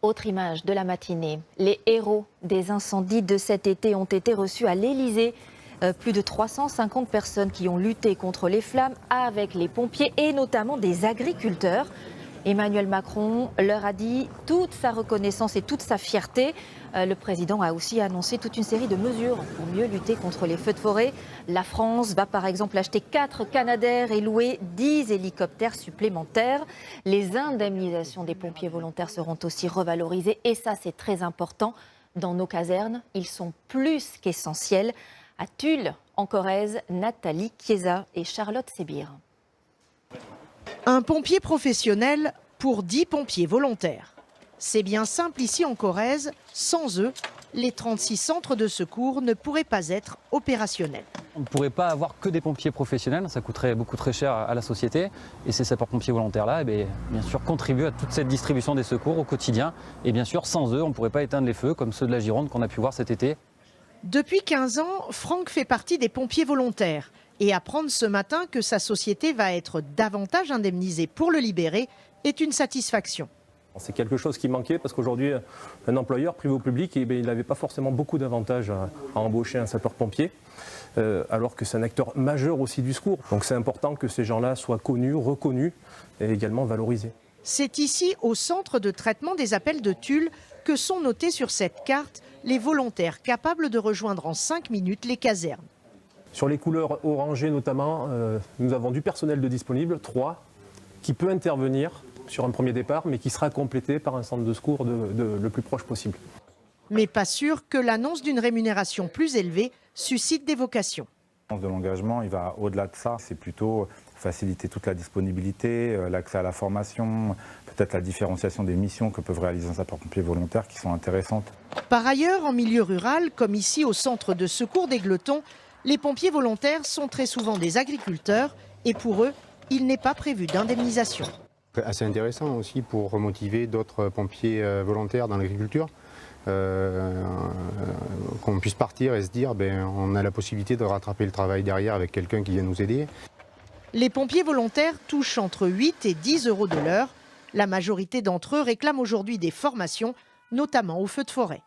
Autre image de la matinée, les héros des incendies de cet été ont été reçus à l'Élysée. Plus de 350 personnes qui ont lutté contre les flammes avec les pompiers et notamment des agriculteurs. Emmanuel Macron leur a dit toute sa reconnaissance et toute sa fierté. Le président a aussi annoncé toute une série de mesures pour mieux lutter contre les feux de forêt. La France va par exemple acheter 4 Canadair et louer 10 hélicoptères supplémentaires. Les indemnisations des pompiers volontaires seront aussi revalorisées et ça c'est très important. Dans nos casernes, ils sont plus qu'essentiels. À Tulle, en Corrèze, Nathalie Chiesa et Charlotte Sébir. Un pompier professionnel pour 10 pompiers volontaires. C'est bien simple ici en Corrèze. Sans eux, les 36 centres de secours ne pourraient pas être opérationnels. On ne pourrait pas avoir que des pompiers professionnels, ça coûterait beaucoup très cher à la société. Et ces sapeurs-pompiers volontaires-là, bien sûr, contribuent à toute cette distribution des secours au quotidien. Et bien sûr, sans eux, on ne pourrait pas éteindre les feux comme ceux de la Gironde qu'on a pu voir cet été. Depuis 15 ans, Franck fait partie des pompiers volontaires. Et apprendre ce matin que sa société va être davantage indemnisée pour le libérer est une satisfaction. C'est quelque chose qui manquait parce qu'aujourd'hui, un employeur privé ou public, il n'avait pas forcément beaucoup d'avantages à embaucher un sapeur-pompier, alors que c'est un acteur majeur aussi du secours. Donc c'est important que ces gens-là soient connus, reconnus et également valorisés. C'est ici, au centre de traitement des appels de Tulle, que sont notés sur cette carte les volontaires capables de rejoindre en 5 minutes les casernes. Sur les couleurs orangées notamment, nous avons du personnel de disponible, 3, qui peut intervenir sur un premier départ, mais qui sera complété par un centre de secours le plus proche possible. Mais pas sûr que l'annonce d'une rémunération plus élevée suscite des vocations. De l'engagement, il va au-delà de ça. C'est plutôt faciliter toute la disponibilité, l'accès à la formation, peut-être la différenciation des missions que peuvent réaliser un sapeur-pompier volontaire qui sont intéressantes. Par ailleurs, en milieu rural, comme ici au centre de secours des Gletons, les pompiers volontaires sont très souvent des agriculteurs et pour eux, il n'est pas prévu d'indemnisation. C'est assez intéressant aussi pour remotiver d'autres pompiers volontaires dans l'agriculture. Qu'on puisse partir et se dire on a la possibilité de rattraper le travail derrière avec quelqu'un qui vient nous aider. Les pompiers volontaires touchent entre 8 et 10 euros de l'heure. La majorité d'entre eux réclament aujourd'hui des formations, notamment aux feux de forêt.